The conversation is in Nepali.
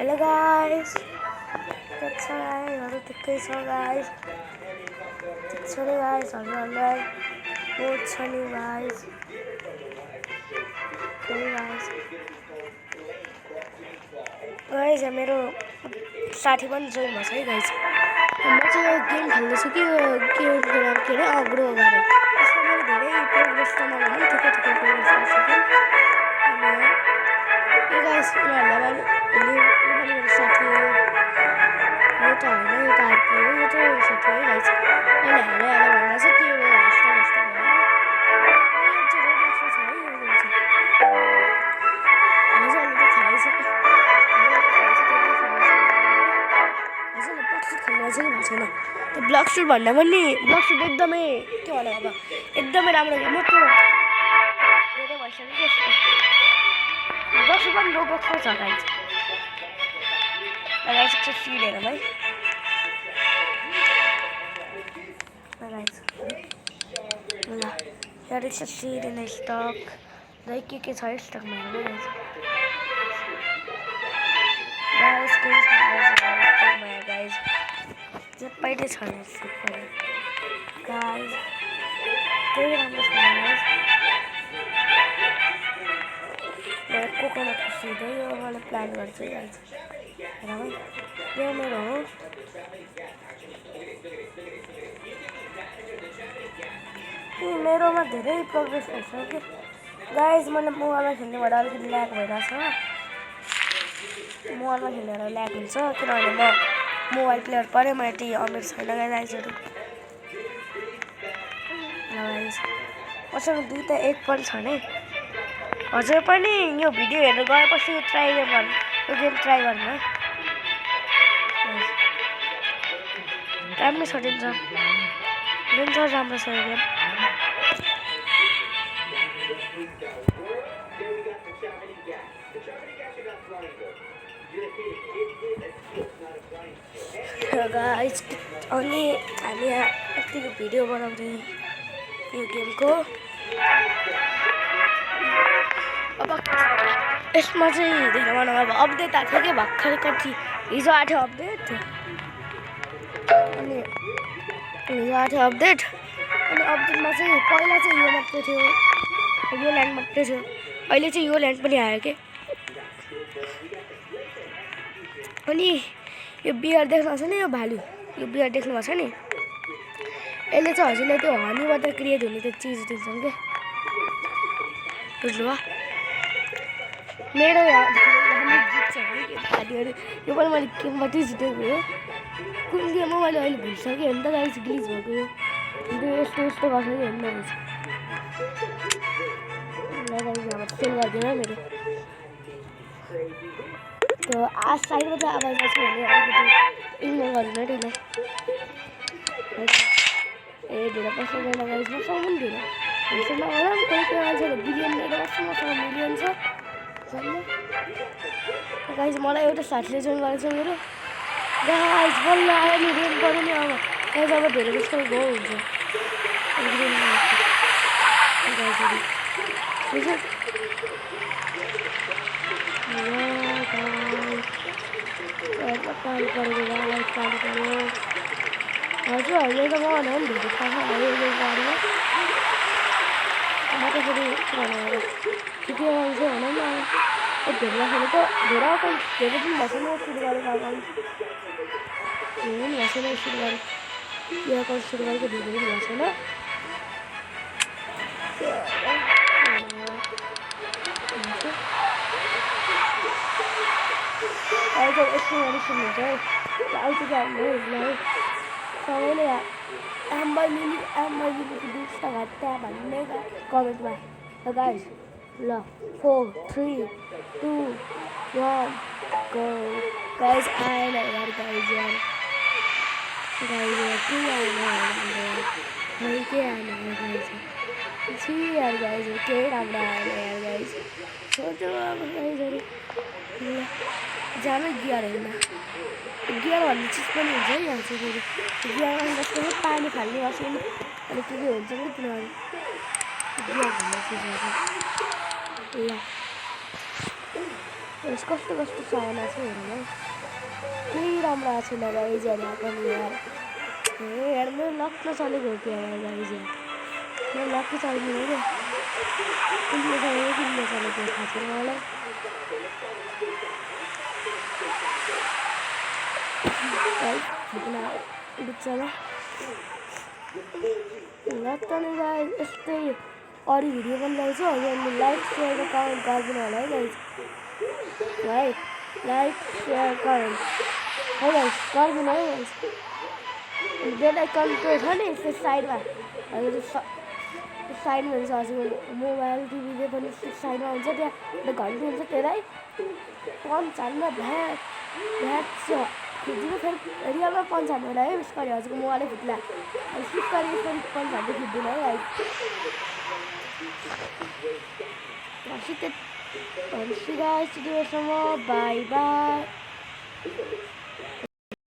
Hello guys, that's alright. What the case, guys? Sorry guys, alright. What's funny guys? Okay guys. Guys, मेरो साथी पनि जोइन भएको छ है गाइस। म चाहिँ यो गेम खेल्दैछु कि के अरे अग्रो गरे। यसमा मैले धेरै प्रोग्रेस त नगर्नु ठिकै प्रोग्रेस गरिसकेँ। अनि यो गाइस उनीहरुलाई पनि मेरो साथी हो। यो त हैन यो त आर्की हो। यो त मेरो साथी हो गाइस। अनि हेरे भन्दा चाहिँ के हो हस्ता भयो। यो चाहिँ रोबक्समा छ है यो गेम चाहिँ। हजुरले त थाहै छ। छैन त्यो ब्लक सुट भन्दा पनि ब्लक सुट एकदमै के भन्नु अब एकदमै राम्रो गेम हो त्यो धेरै भइसक्यो ब्लक सुट पनि रोबक्समा छ गाइस गाइस चाहिँ फिड हेरौँ है गाइस ल here is a seed in stock के छ स्टकमा हेरौँ गाइस गाइस पहिले छ गाइस त्यही राम्रो छ गाइस म कोकोनट सिड यो मलाई प्लान गर्छु गाइस हेर है यो मेरो हो मेरोमा धेरै प्रोग्रेस भइसक्यो गाइस मैले मोबाइलमा खेल्नेबाट अलिकति ल्याग भइरहेछ मोबाइलमा खेल्नेबाट ल्याग हुन्छ किनभने म मोबाइल प्लेयर परे म यति अमिर छैन गाइसहरु गाइस मसँग दुईटा एक पनि छ नि हजुर पनि यो भिडियो हेर्न गएपछि ट्राई गर्नु यो गेम ट्राई गर्नु है राम्रो छ दिन्छ राम्रो छ यो गेम गाइस अनि हामी यतिको भिडियो बनाउँदै यो गेमको अब यसमा चाहिँ धेरै बनाउँ अब अपडेट आएको थियो कि भर्खरै कति हिजो आएको थियो अपडेट अनि अपडेटमा चाहिँ पहिला चाहिँ यो मात्रै थियो यो ल्यान्ड मात्रै थियो अहिले चाहिँ यो ल्यान्ड पनि आयो के अनि यो बियर देख्नु छ नि यो भालु यो बियर देख्नु भएको छ नि यसले चाहिँ हजुरले त्यो हनीबाट क्रिएट हुने त्यो चिज दिन्छन् के बुझ्नुभयो मेरो हामी जित्छ नि भालुहरू यो पनि मैले गेमबाटै जितेको हो कुन गेम हो मैले अहिले भुलिसकेँ नि त गाइस ग्लिच भएको यो यस्तो गर्छ कि हेर्नु रहेछ सेल गरिदिनु मेरो त्यो आज साइडमा चाहिँ आवाज आउँछ भने अलिकति इग्नोर गर्नु न त्यसलाई ए धेरै पैसा गएर गाइस मसँग पनि धेरै पैसा नगरौँ कोही मान्छेहरू बिलियन लिएर बस्छ मसँग मिलियन छ गाइस मलाई एउटा साथीले जोइन गरेको छ मेरो गाइस बल्ल आयो नि रेन गर्नु नि अब गाइस अब धेरै जस्तो गो हुन्छ पानी परेको गाइस पानी पर्यो हजुरहरूले त म भने पनि धेरै थाहा छ यो गाडीमा म त फेरि ठिकै मान्छे भनौँ न अब धेरै खेलेको धेरै दिन भएको छैन सुरु गरेको अगाडि धेरै दिन भएको छैन सुरु गरेको यो अकाउन्ट सुरु गरेको धेरै दिन भएको छैन अहिले एकछिन गरी सुन्नुहुन्छ है आइपुग्यो हामीलाई सबैले आम्बा मिलीको दुईवटा घट्टा भन्ने कमेन्टमा ल गाइस ल 4 3 2 1 गो गाइस आएन यार गाइस के आएन गाइस छी यार गाइस के राम्रो आएन यार गाइस सोचो अब गाइसहरु जामै गियर होइन गियर भन्ने चिज पनि हुन्छ है यहाँ चाहिँ फेरि गियर जस्तो पानी फाल्ने गर्छ नि अनि के हुन्छ नि किनभने गियर भन्ने चिज हुन्छ ल यस कस्तो कस्तो साना छ हेर्नु केही राम्रो आएको छैन गाइज यहाँ पनि यार ए यार मेरो लक नचलेको हो क्या यार गाइज यार मेरो लक्कै चल्दैन क्या कुन चलेको कुन नचलेको थाहा छैन मलाई बिचरा ल त नि गाइज यस्तै अरू भिडियो पनि ल्याउँछु अनि लाइक सेयर कमेन्ट गरिदिनु होला है गाइज है लाइक सेयर कमेन्ट है गाइज गरिदिनु है गाइज अनि बेल आइकनको छ नि त्यो साइडमा अनि साइडमा हुन्छ हजुर मोबाइल टिभीले पनि साइडमा हुन्छ त्यहाँ एउटा घन्टी हुन्छ त्यसलाई पञ्च हाल्न भ्याट छ खिच्नु फेरि रियलमा पञ्च हाल्नु होला है उसको हजुरको मोबाइलै फुट्ला अनि सुस्करी फेरि पञ्च हाल्दै खिच्दिनँ है guys Así que, guys, today somos bye bye.